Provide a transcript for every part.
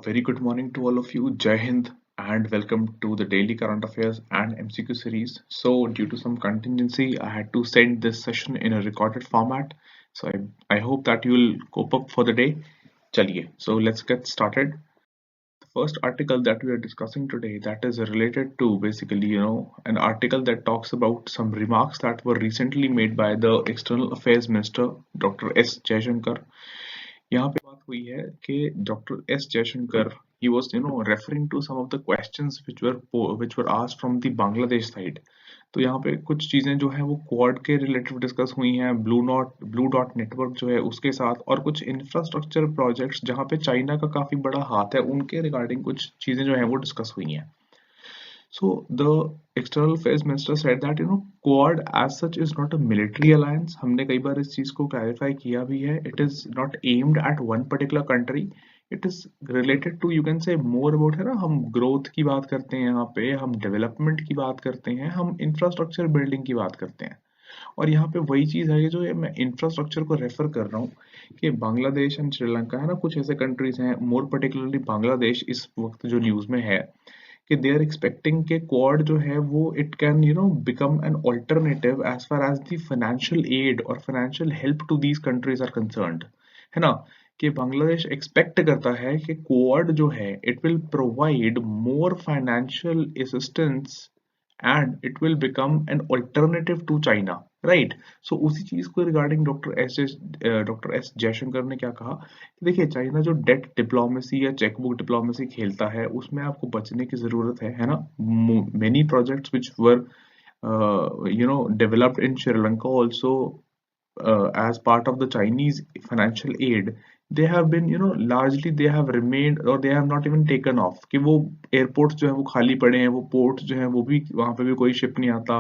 very good morning to all of you. Jai Hind and welcome to the daily current affairs and MCQ series. So, due to some contingency, I had to send this session in a recorded format. So, I hope that you will cope up for the day. Chaliye. So, let's get started. The first article that we are discussing today that is related to basically, an article that talks about some remarks that were recently made by the External Affairs Minister, Dr. S. Jaishankar. यहाँ पे बात हुई है कि doctor S Jaishankar he was referring to some of the questions which were asked from the Bangladesh side. तो यहाँ पे कुछ चीजें जो है वो क्वाड के रिलेटिव डिस्कस हुई हैं, ब्लू डॉट नेटवर्क जो है उसके साथ, और कुछ इंफ्रास्ट्रक्चर प्रोजेक्ट्स जहाँ पे चाइना का काफी बड़ा हाथ है उनके रिगार्डिंग कुछ चीजें जो है वो डिस्कस हुई हैं. So the external affairs minister said that Quad as such is not a military alliance. हमने कई बार इस चीज को clarify किया भी है. It is not aimed at one particular country. It is related to, you can say, more about, है ना, हम growth की बात करते हैं यहाँ पे, हम development की बात करते हैं, हम infrastructure building की बात करते हैं. और यहाँ पे वही चीज है कि जो ये मैं इंफ्रास्ट्रक्चर को रेफर कर रहा हूँ कि बांग्लादेश एंड श्रीलंका, है ना, कुछ ऐसे कंट्रीज हैं, मोर पर्टिकुलरली बांग्लादेश इस वक्त जो न्यूज में है कि दे आर एक्सपेक्टिंग के क्वाड जो है वो it can become an alternative as far as the financial aid और financial help to these countries are concerned, है ना, कि बांग्लादेश एक्सपेक्ट करता है कि क्वाड जो है it will provide more financial assistance and it will become an alternative to China, right. So उसी चीज को रिगार्डिंग डॉक्टर एस जयशंकर ने क्या कहा कि देखिए, चाइना जो डेट डिप्लोमेसी या चेकबुक डिप्लोमेसी खेलता है उसमें आपको बचने की जरूरत है ना. Many projects which were developed in Sri Lanka also as part of the Chinese financial aid, they have been largely they have remained or they have not even taken off. कि वो एयरपोर्ट्स जो है वो खाली पड़े हैं, वो ports जो है वो भी, वहां पे भी कोई शिप नहीं आता,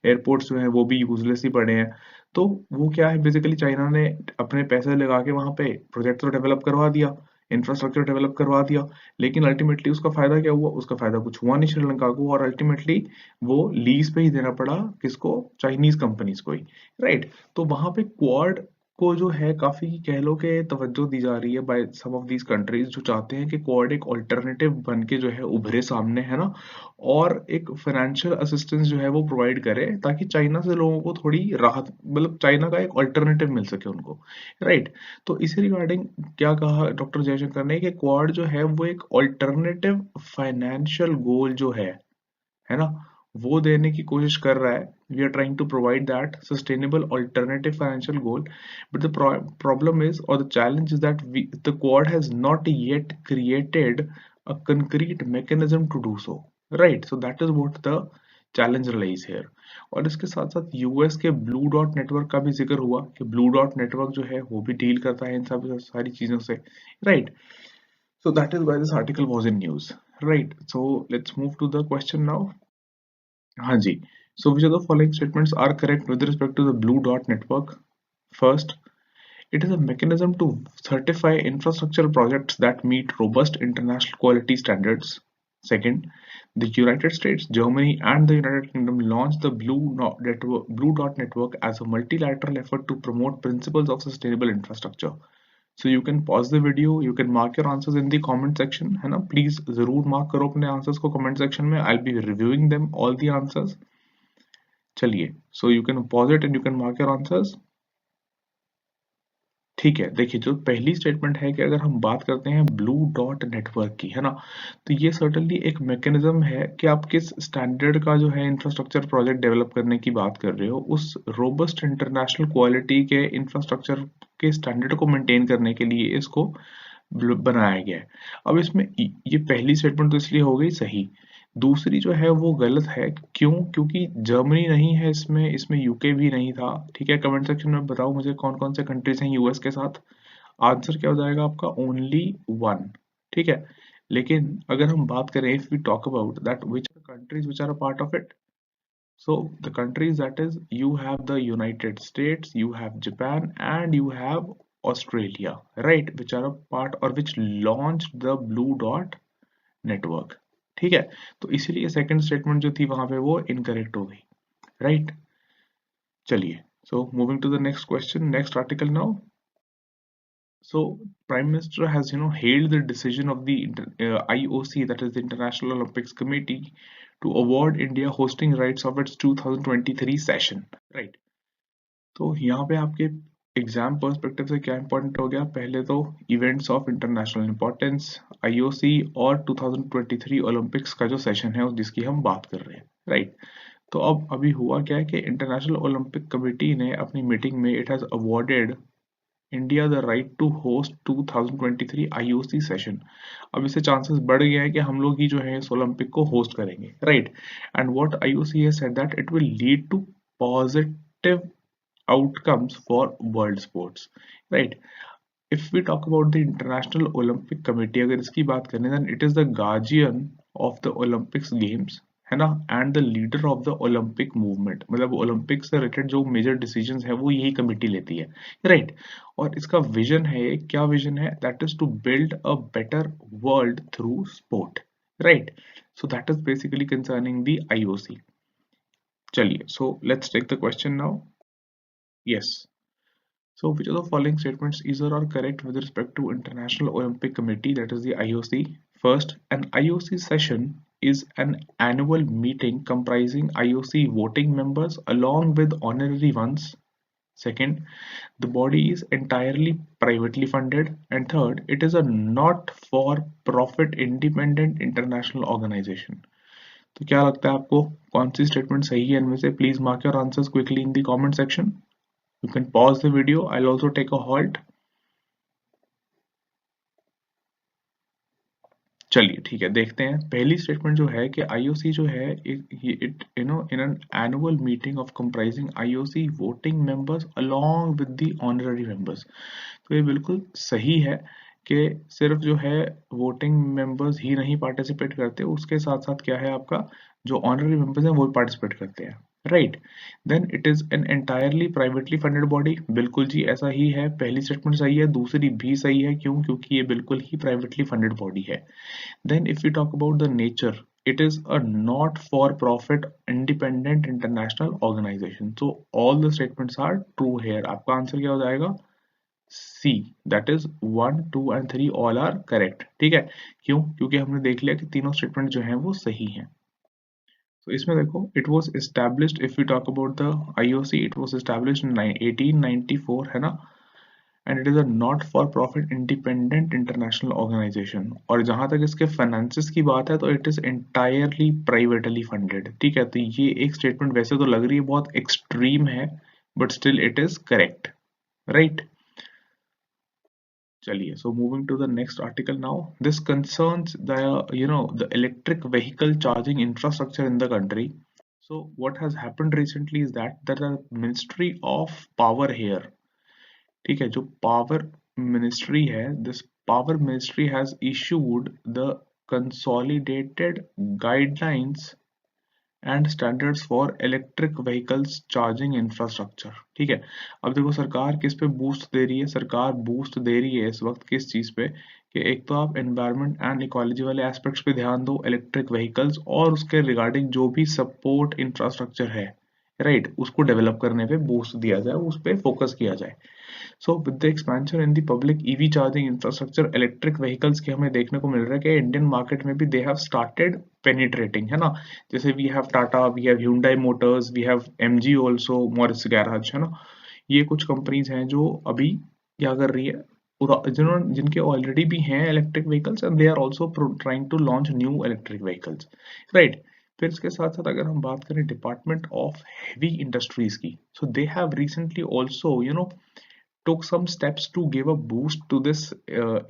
एयरपोर्ट्स जो है वो भी यूजलेस ही पड़े हैं. तो वो क्या है, बेसिकली चाइना ने अपने पैसे लगा के वहां पे प्रोजेक्ट तो डेवलप करवा दिया, इंफ्रास्ट्रक्चर डेवलप करवा दिया, लेकिन अल्टीमेटली उसका फायदा क्या हुआ? उसका फायदा कुछ हुआ नहीं श्रीलंका को, और अल्टीमेटली वो लीज पे ही देना पड़ा किसको? चाइनीज कंपनीज को ही, राइट. तो वहां पे क्वाड को जो है काफी, कह लो कि तवज्जो दी जा रही है by some of these countries, जो चाहते हैं कि क्वाड एक ऑल्टरनेटिव बन के जो है उभरे सामने, है ना, और एक फाइनेंशियल असिस्टेंस जो है वो प्रोवाइड करे ताकि चाइना से लोगों को थोड़ी राहत, मतलब चाइना का एक ऑल्टरनेटिव मिल सके उनको, राइट. तो इसी रिगार्डिंग क्या कहा डॉक्टर जयशंकर ने कि क्वाड जो है वो एक ऑल्टरनेटिव फाइनेंशियल गोल जो है ना, वो देने की कोशिश कर रहा है. We are trying to provide that sustainable alternative financial goal, but the problem is और the challenge is that the Quad has not yet created a concrete mechanism to do so, right. So that is what the challenge lies here. और इसके साथ साथ US के blue dot network का भी जिक्र हुआ कि ब्लू डॉट नेटवर्क जो है वो भी डील करता है इन सब सारी चीजों से, right. So that is why this article was in news, right? So let's move to the question now. हाँ जी. So which of the following statements are correct with respect to the Blue Dot network? First, it is a mechanism to certify infrastructure projects that meet robust international quality standards. Second, the United States, Germany, and the United Kingdom launched the Blue Dot network as a multilateral effort to promote principles of sustainable infrastructure. So you can pause the video, you can mark your answers in the comment section, है ना. Please जरूर mark करो अपने answers को comment section में. I'll be reviewing them all the answers. चलिए, so you can pause it and you can mark your answers. ठीक है. देखिए, जो पहली स्टेटमेंट है कि अगर हम बात करते हैं ब्लू डॉट नेटवर्क की, है ना, तो ये सर्टनली एक मैकेनिज्म है कि आप किस स्टैंडर्ड का जो है इंफ्रास्ट्रक्चर प्रोजेक्ट डेवलप करने की बात कर रहे हो, उस रोबस्ट इंटरनेशनल क्वालिटी के इंफ्रास्ट्रक्चर के स्टैंडर्ड को मेंटेन करने के लिए इसको बनाया गया है. अब इसमें ये पहली स्टेटमेंट तो इसलिए हो गई सही, दूसरी जो है वो गलत है. क्यों? क्योंकि जर्मनी नहीं है इसमें यूके भी नहीं था. ठीक है, कमेंट सेक्शन में बताओ मुझे कौन कौन से कंट्रीज हैं यूएस के साथ. आंसर क्या हो जाएगा आपका? Only one. ठीक है, लेकिन अगर हम बात करें, if we talk about that which countries which are a part of it, so the countries, that is, you have the United States, you have Japan, and you have Australia, right, which are a part or which launched the Blue Dot network. ठीक है, तो इसीलिए second statement जो थी वहां पे वो incorrect हो गई, राइट. चलिए, so moving to the next question, next article now. So Prime Minister has hailed the decision of the IOC, that is the International Olympics Committee, to award India hosting rights of its 2023 session. Right. तो यहाँ पे आपके exam perspective से क्या important हो गया, पहले तो events of international importance, IOC और 2023 ओलंपिक्स का जो सेशन है जिसकी हम बात कर रहे हैं, राइट। तो अब अभी हुआ क्या है कि इंटरनेशनल ओलंपिक कमेटी ने अपनी मीटिंग में it has awarded India the right to host 2023 IOC session. अब इससे चांसेस बढ़ गए हैं कि हम लोग ही जो है इस ओलंपिक को होस्ट करेंगे, right. And what IOC has said that it will lead to positive outcomes for world sports, right? If we talk about the International Olympic Committee, अगर इसकी बात करें then it is the guardian of the Olympics games, है ना, and the leader of the Olympic movement। मतलब Olympic से related जो major decisions है वो यही कमेटी लेती है, राइट। और इसका विजन है, क्या विजन है, that is to build a better world through sport, right. So that is basically concerning the IOC. चलिए, so let's take the question now. Yes. So which of the following statements either are correct with respect to International Olympic Committee, that is the IOC? First, an IOC session is an annual meeting comprising IOC voting members along with honorary ones. Second, the body is entirely privately funded. And third, it is a not-for-profit independent international organization. तो क्या लगता है आपको कौन सी statement सही है इनमें से? Please mark your answers quickly in the comment section. You can pause the video. I'll also take a halt. चलिए ठीक है, देखते हैं। पहली स्टेटमेंट जो है कि आईओसी जो है it in an annual meeting of comprising IOC voting members along with the honorary members. तो ये बिल्कुल सही है कि सिर्फ जो है वोटिंग मेंबर्स ही नहीं पार्टिसिपेट करते, उसके साथ साथ क्या है आपका जो ऑनररी मेंबर्स हैं वो भी पार्टिसिपेट करते हैं, right. Then it is an entirely privately funded body. बिल्कुल जी ऐसा ही है, पहली स्टेटमेंट सही है, दूसरी भी सही है। क्यों? क्योंकि ये बिल्कुल ही प्राइवेटली फंडेड बॉडी है। Then if we talk about the nature, it is a not for profit independent international organization. So all the statements are true here. आपका आंसर क्या हो जाएगा? C, that is 1, 2 and 3 all are correct। ठीक है, क्यों? क्योंकि हमने देख लिया कि तीनों स्टेटमेंट जो हैं वो सही हैं। तो इसमें देखो, it was established, if we talk about the IOC, it was established in 1894, है ना, and it is a not for profit independent international organisation. और जहां तक इसके फाइनेंसेस की बात है तो it is entirely privately funded. ठीक है, तो ये एक स्टेटमेंट वैसे तो लग रही है बहुत एक्सट्रीम है, but still it is correct, right. चलिए, so moving to the next article now. This concerns the the electric vehicle charging infrastructure in the country. So what has happened recently is that the Ministry of Power here, ठीक है, जो power ministry है, this power ministry has issued the consolidated guidelines and standards for electric vehicles charging infrastructure. ठीक है, अब देखो सरकार किस पे बूस्ट दे रही है? सरकार बूस्ट दे रही है इस वक्त किस चीज पे कि एक तो आप एनवायरनमेंट एंड इकोलॉजी वाले एस्पेक्ट्स पे ध्यान दो इलेक्ट्रिक व्हीकल्स, और उसके रिगार्डिंग जो भी सपोर्ट इंफ्रास्ट्रक्चर है, राइट, उसको डेवलप करने पे बूस्ट दिया जाए, उस पे फोकस किया जाए। So with the expansion in the public EV charging infrastructure, electric vehicles के हमें देखने को मिल रहा है कि इंडियन मार्केट में भी दे हैव स्टार्टेड पेनिट्रेटिंग, है ना। जैसे we have Tata, we have Hyundai motors, we have MG also, Morris garage, है ना। ये कुछ कंपनीज हैं जो अभी क्या कर रही है, जिन्होंने जिनके ऑलरेडी भी हैं electric vehicles and they are also trying to launch new electric vehicles, right. फिर इसके साथ साथ अगर हम बात करें डिपार्टमेंट ऑफ हैवी इंडस्ट्रीज की, so they have recently also took some steps to give a boost to this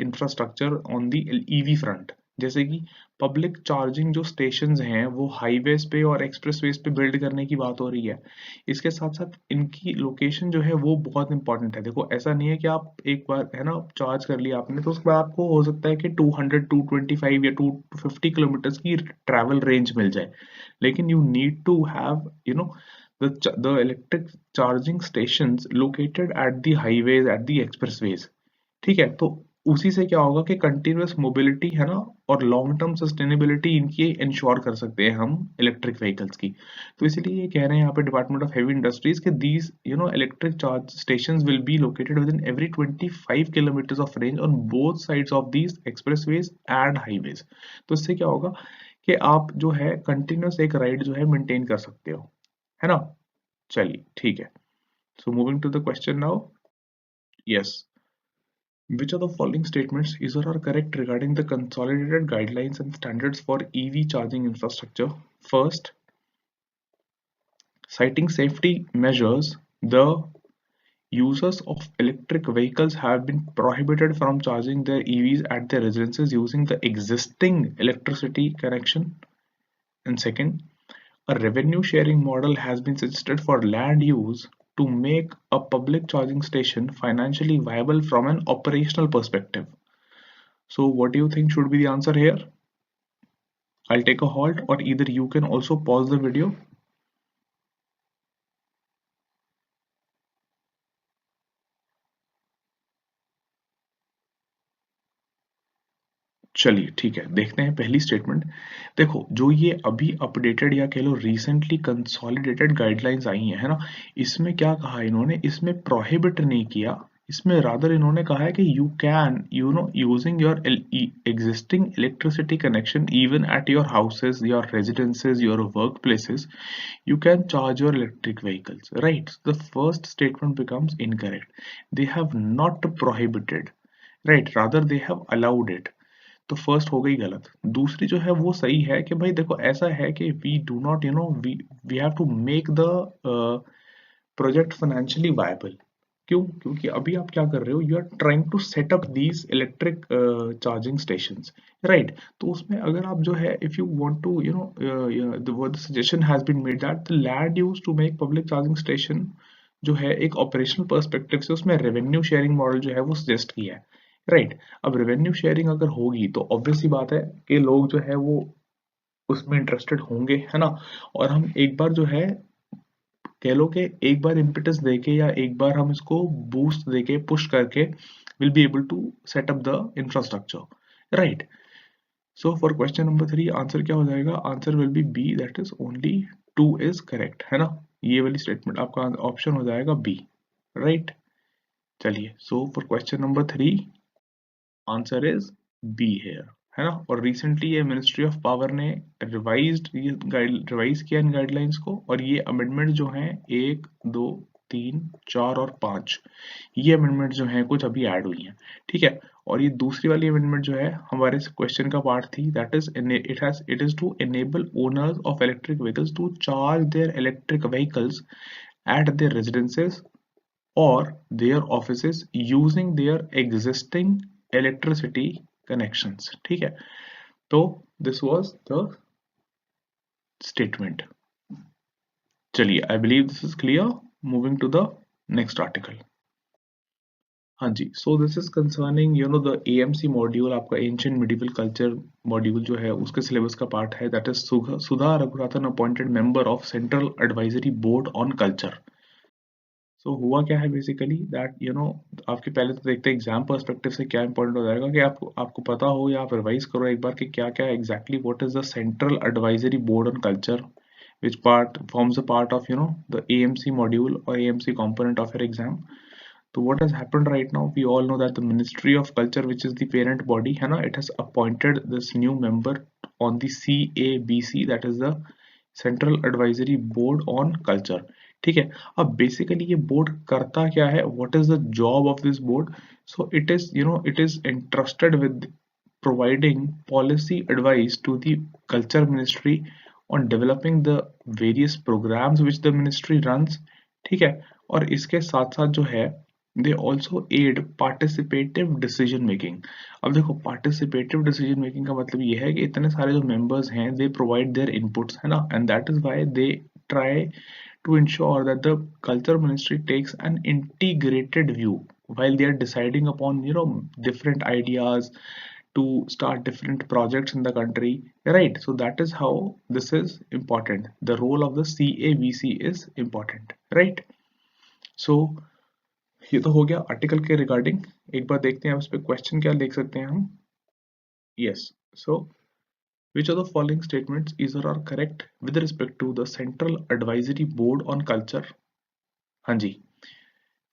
infrastructure on the EV front। जैसे कि पब्लिक चार्जिंग जो स्टेशंस हैं वो हाईवेज पे और एक्सप्रेसवेज पे बिल्ड करने की बात हो रही है। इसके साथ साथ इनकी लोकेशन जो है वो बहुत इंपॉर्टेंट है। देखो ऐसा नहीं है कि आप एक बार है ना चार्ज कर लिया आपने तो उसके बाद आपको हो सकता है कि 200, 225 या 250 किलोमीटर की ट्रैवल रेंज मिल जाए, लेकिन you need to have the electric charging stations located at the highways, at the expressways। ठीक है, तो उसी से क्या होगा कि कंटिन्यूअस मोबिलिटी है ना और लॉन्ग टर्म सस्टेनेबिलिटी इनकी इंश्योर कर सकते हैं हम इलेक्ट्रिक व्हीकल्स की। तो इसलिए ये कह रहे हैं यहाँ पे डिपार्टमेंट ऑफ हेवी इंडस्ट्रीज के these electric charge stations will be located with in every 25 kilometres of range on both sides of these expressways and highways. तो इससे क्या होगा कि आप जो है कंटिन्यूअस एक राइड जो है मेंटेन कर सकते हो, है ना। चलिए ठीक है। So moving to the question now. Yes. Which of the following statements is or are correct regarding the consolidated guidelines and standards for EV charging infrastructure? First, citing safety measures, the users of electric vehicles have been prohibited from charging their EVs at their residences using the existing electricity connection. And second, a revenue sharing model has been suggested for land use to make a public charging station financially viable from an operational perspective. So what do you think should be the answer here? I'll take a halt, or either you can also pause the video. चलिए ठीक है, देखते हैं पहली statement. देखो जो ये अभी अपडेटेड या कह लो रिसेंटली कंसोलिडेटेड गाइडलाइंस आई हैं, है ना, इसमें क्या कहा इन्होंने, इसमें प्रोहिबिट नहीं किया, इसमें रादर इन्होंने कहा है कि you can using your existing electricity connection even at your houses, your residences, your work places, you can charge your electric vehicles, right? The first statement becomes incorrect. They have not prohibited, right? Rather they have allowed it. तो first हो गई गलत। दूसरी जो है वो सही है कि भाई देखो ऐसा है कि we do not we have to make the project financially viable. क्यों? क्योंकि अभी आप क्या कर रहे हो, you are trying to set up these electric charging stations, right. तो उसमें अगर आप जो है if you want to the suggestion has been made that the land used to make public charging station जो है एक ऑपरेशनल पर्सपेक्टिव से उसमें रेवेन्यू शेयरिंग मॉडल जो है वो सजेस्ट किया है, राइट। अब रेवेन्यू शेयरिंग अगर होगी तो ऑब्वियस सी बात है कि लोग जो है वो उसमें इंटरेस्टेड होंगे, है ना। और हम एक बार जो है कह लो कि एक बार इम्पेटस देके या एक बार हम इसको बूस्ट देके पुश करके will be able to set up the infrastructure, right. So for question number 3 answer क्या हो जाएगा, answer will be B, that is only 2 is correct, है ना। ये वाली स्टेटमेंट आपका ऑप्शन हो जाएगा बी, राइट। चलिए सो for question number 3 answer is be here, है ना। और रिसेंटली ये मिनिस्ट्री ऑफ पावर ने रिवाइज किया इन गाइडलाइंस को, और ये अमेंडमेंट जो हैं 1 2 3 4 और 5, ये अमेंडमेंट जो हैं कुछ अभी ऐड हुई हैं, ठीक है। और ये दूसरी वाली अमेंडमेंट जो है हमारे क्वेश्चन का पार्ट थी, that is it is to enable owners of electric vehicles to charge their electric vehicles at their residences or their offices using their existing electricity connections, ठीक है। तो this was the statement। चलिए I believe this is clear. Moving to the next article. हाँ जी, so this is concerning the AMC module, आपका ancient medieval culture module जो है उसके सिलेबस का पार्ट है, that is Sudha Raghunathan appointed member of central advisory board on culture. So हुआ क्या है बेसिकली दैट आपके पहले तो देखते हैं एग्जाम पर्सपेक्टिव से क्या इंपॉर्टेंट हो जाएगा कि आपको आपको पता हो या आप रिवाइज करो एक बार कि क्या क्या exactly what is the central advisory board on culture which part forms a part of the AMC module or AMC component of your exam. So what has happened right now, we all know that the Ministry of Culture, which is the parent body, है ना, it has appointed this new member on the CABC, that is the Central Advisory Board on Culture, ठीक है। अब basically ये board करता क्या है, what is the job of this board? So it is entrusted with providing policy advice to the culture ministry on developing the various programs which the ministry runs, ठीक है। और इसके साथ साथ जो है they also aid participative decision making। अब देखो participative decision making का मतलब ये है कि इतने सारे जो members हैं they provide their inputs, है ना, and that is why they try to ensure that the culture ministry takes an integrated view while they are deciding upon different ideas to start different projects in the country, right? So that is how this is important, the role of the CABC is important, right? So ये तो हो गया article के regarding. एक बार देखते हैं इस पे क्वेश्चन क्या देख सकते हैं हम। Yes, so which of the following statements is or are correct with respect to the Central Advisory Board on Culture? हाँ जी,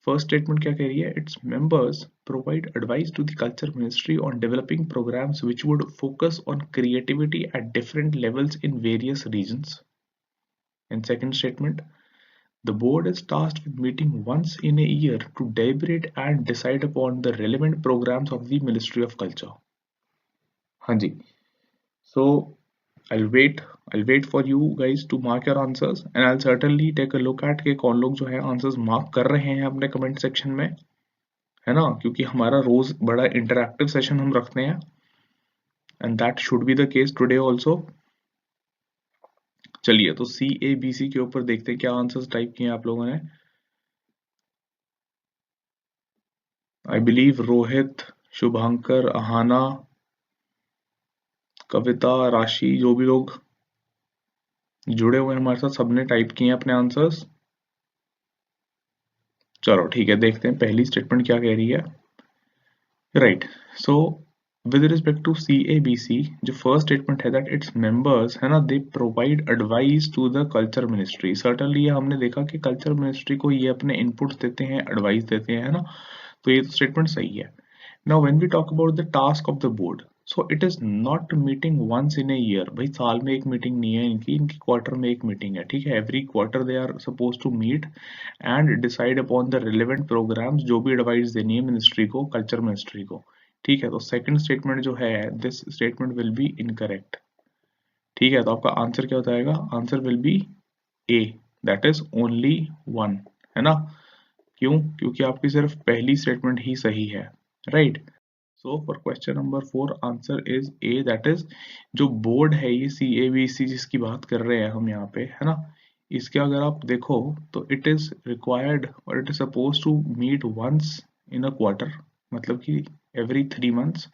फर्स्ट स्टेटमेंट क्या कह रही है? It's members provide advice to the culture ministry on developing programmes which would focus on creativity at different levels in various regions. And second statement, the board is tasked with meeting once in a year to deliberate and decide upon the relevant programs of the Ministry of Culture. हाँ जी, so I'll wait for you guys to mark your answers and I'll certainly take a look at के कौन लोग जो है answers mark कर रहे हैं अपने कमेंट सेक्शन में, है ना, क्योंकि हमारा रोज बड़ा इंटरैक्टिव सेशन हम रखते हैं and that should be the case today also. चलिए तो CABC के ऊपर देखते हैं क्या आंसर्स टाइप किए आप लोगों ने। आई बिलीव रोहित, शुभांकर, अहाना, कविता, राशि, जो भी लोग जुड़े हुए हैं हमारे साथ सबने टाइप किए हैं अपने आंसर्स। चलो ठीक है, देखते हैं पहली स्टेटमेंट क्या कह रही है। Right, so with respect to CABC जो फर्स्ट स्टेटमेंट है दैट इट्स मेंबर्स, है ना, they provide advice to the culture ministry. Certainly ये हमने देखा कि कल्चर मिनिस्ट्री को ये अपने इनपुट्स देते हैं, एडवाइस देते हैं, है ना, तो ये तो स्टेटमेंट सही है। Now when we talk about the task of the board, so it is not meeting once in a year. भाई साल में एक मीटिंग नहीं है इनकी क्वार्टर में एक मीटिंग है, ठीक है। Every quarter they are suppose to meet and decide upon the relevant programmes, जो भी एडवाइस देनी है मिनिस्ट्री को, कल्चर मिनिस्ट्री को, ठीक है। तो सेकंड स्टेटमेंट जो है, this statement will be incorrect, ठीक है। तो आपका आंसर क्या हो जाएगा? Answer will B A, that is only one, है ना। क्यों? क्योंकि आपकी सिर्फ पहली स्टेटमेंट ही सही है, right. So for question number 4 answer is a, that is जो बोर्ड है ये CABC जिसकी बात कर रहे हैं हम यहाँ पे, है ना, इसके अगर आप देखो तो इट इज रिक्वायर्ड और it is suppose to meet once in a quarter, मतलब कि every 3 months,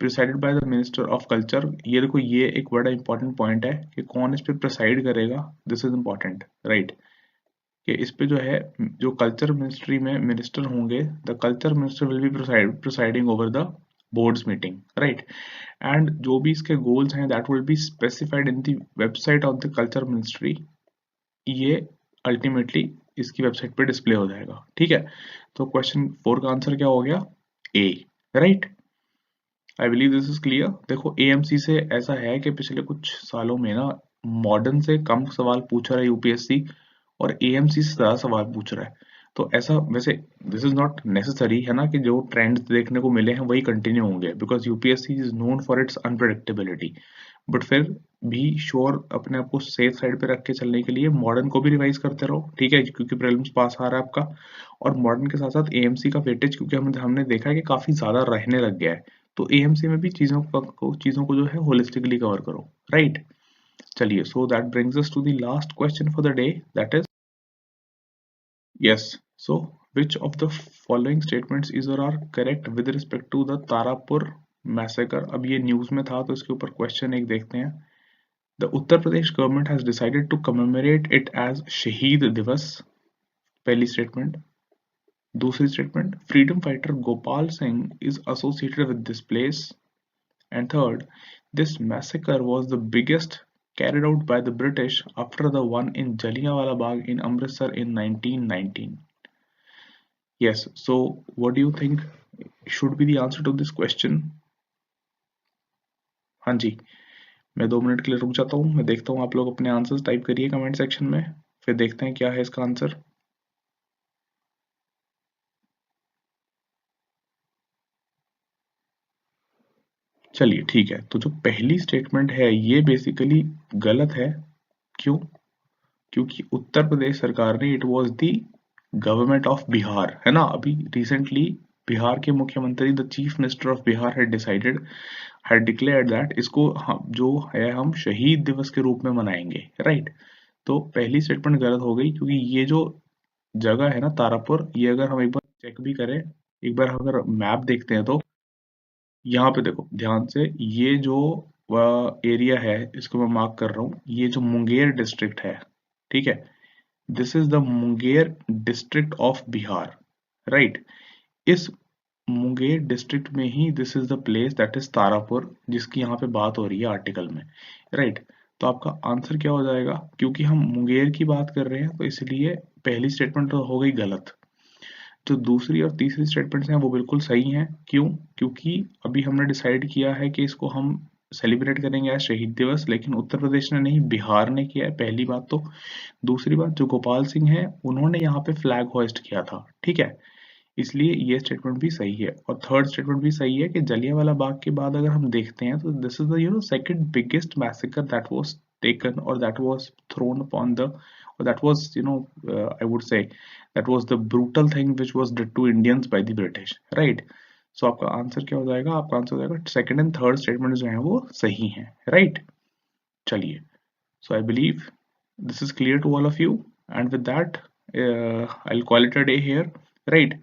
presided by the minister of culture. ये देखो, ये एक बड़ा इंपॉर्टेंट पॉइंट है कि कौन इस पे प्रिसाइड करेगा, दिस इज इंपॉर्टेंट, राइट। कि इस पे जो है, जो कल्चर मिनिस्ट्री में मिनिस्टर होंगे, the culture minister will be presiding over the boards meeting, right. And जो भी इसके गोल्स हैं that will be specified in the website of the culture ministry. ये अल्टीमेटली इसकी वेबसाइट पे डिस्प्ले हो जाएगा, ठीक है। तो क्वेश्चन 4 का आंसर क्या हो गया? A, right. I believe this is clear. देखो AMC से ऐसा है कि पिछले कुछ सालों में ना मॉडर्न से कम सवाल पूछ रहा है UPSC और AMC से ज्यादा सवाल पूछ रहा है। तो ऐसा वैसे दिस इज नॉट नेसेसरी, है ना, कि जो ट्रेंड्स देखने को मिले हैं वही कंटिन्यू होंगे, because UPSC is known for its unpredictability. But फिर भी श्योर अपने आप को सेफ साइड पे रख के चलने के लिए मॉडर्न को भी रिवाइज करते रहो, ठीक है, क्योंकि प्रीलिम्स पास आ रहा है आपका। और मॉडर्न के साथ साथ AMC का वेटेज, क्योंकि हमने देखा है कि काफी ज्यादा रहने लग गया है, तो AMC में भी चीजों को जो है होलिस्टिकली कवर करो, राइट। चलिए, so that brings us to the last question for the day, that is yes, so which of the following statements is or are correct with respect to the Tarapur massacre. अब ये news में था तो इसके ऊपर question एक देखते हैं। The Uttar Pradesh government has decided to commemorate it as Shaheed Divas, पहली स्टेटमेंट। दूसरी statement, freedom fighter Gopal Singh is associated with this place. And third, this massacre was the biggest carried out by the British after the one in Jallianwala Bagh in Amritsar in 1919. Yes, so what do you think should be the answer to this question? हाँ जी, मैं 2 minute के लिए रुक जाता हूँ, मैं देखता हूँ आप लोग अपने आंसर्स टाइप करिए कमेंट सेक्शन में, फिर देखते हैं क्या है इसका आंसर। चलिए ठीक है, तो जो पहली स्टेटमेंट है ये बेसिकली गलत है। क्यों? क्योंकि उत्तर प्रदेश सरकार ने, it was the government of Bihar, है ना, अभी रिसेंटली बिहार के मुख्यमंत्री, the chief minister of Bihar had declared that इसको जो है हम शहीद दिवस के रूप में मनाएंगे, राइट। तो पहली स्टेटमेंट गलत हो गई, क्योंकि ये जो जगह है ना तारापुर, ये अगर हम एक बार चेक भी करें, एक बार अगर मैप देखते हैं तो यहाँ पे देखो ध्यान से, ये जो एरिया है इसको मैं मार्क कर रहा हूँ, ये जो मुंगेर डिस्ट्रिक्ट है, ठीक है, this is the Munger district of Bihar, right. इस मुंगेर डिस्ट्रिक्ट में ही this is the place that is Tarapur, जिसकी यहाँ पे बात हो रही है आर्टिकल में, राइट। तो आपका आंसर क्या हो जाएगा, क्योंकि हम मुंगेर की बात कर रहे हैं तो इसलिए पहली स्टेटमेंट तो हो गई गलत। जो दूसरी और तीसरी स्टेटमेंट्स हैं वो बिल्कुल सही हैं। क्यों? क्योंकि अभी हमने डिसाइड किया है कि इसको हम सेलिब्रेट करेंगे आज शहीद दिवस, लेकिन उत्तर प्रदेश ने नहीं, बिहार ने किया है, पहली बात तो। दूसरी बात, जो गोपाल सिंह है उन्होंने यहाँ पे फ्लैग होइस्ट किया था, ठीक है, इसलिए ये स्टेटमेंट भी सही है। और थर्ड स्टेटमेंट भी सही है कि जलियांवाला बाग के बाद अगर हम देखते हैं तो this is the second biggest massacre that was taken और that was thrown upon the, or that was I would say that was the brutal thing which was did to Indians by the British, right? So आपका answer क्या हो जाएगा, आपका answer हो जाएगा second and third statement जो है वो सही है, राइट? चलिए, so I believe this is clear to all of you, and with that I'll call it a day here, right?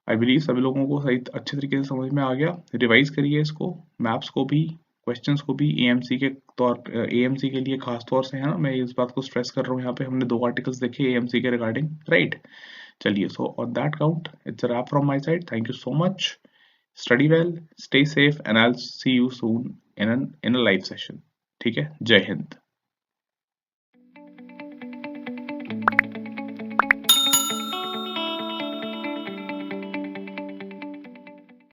I believe सभी लोगों को सही अच्छे तरीके से समझ में आ गया। रिवाइज करिए इसको, मैप्स को भी, क्वेश्चंस को भी, एएमसी के तौर, एएमसी के लिए खास तौर से, है ना, मैं इस बात को स्ट्रेस कर रहा हूँ। यहाँ पे हमने 2 आर्टिकल्स देखे एएमसी के रिगार्डिंग, राइट। चलिए, so on that count it's a wrap from my side. Thank you so much, study well, stay safe, and I will see you soon in a live session. ठीक है, जय हिंद।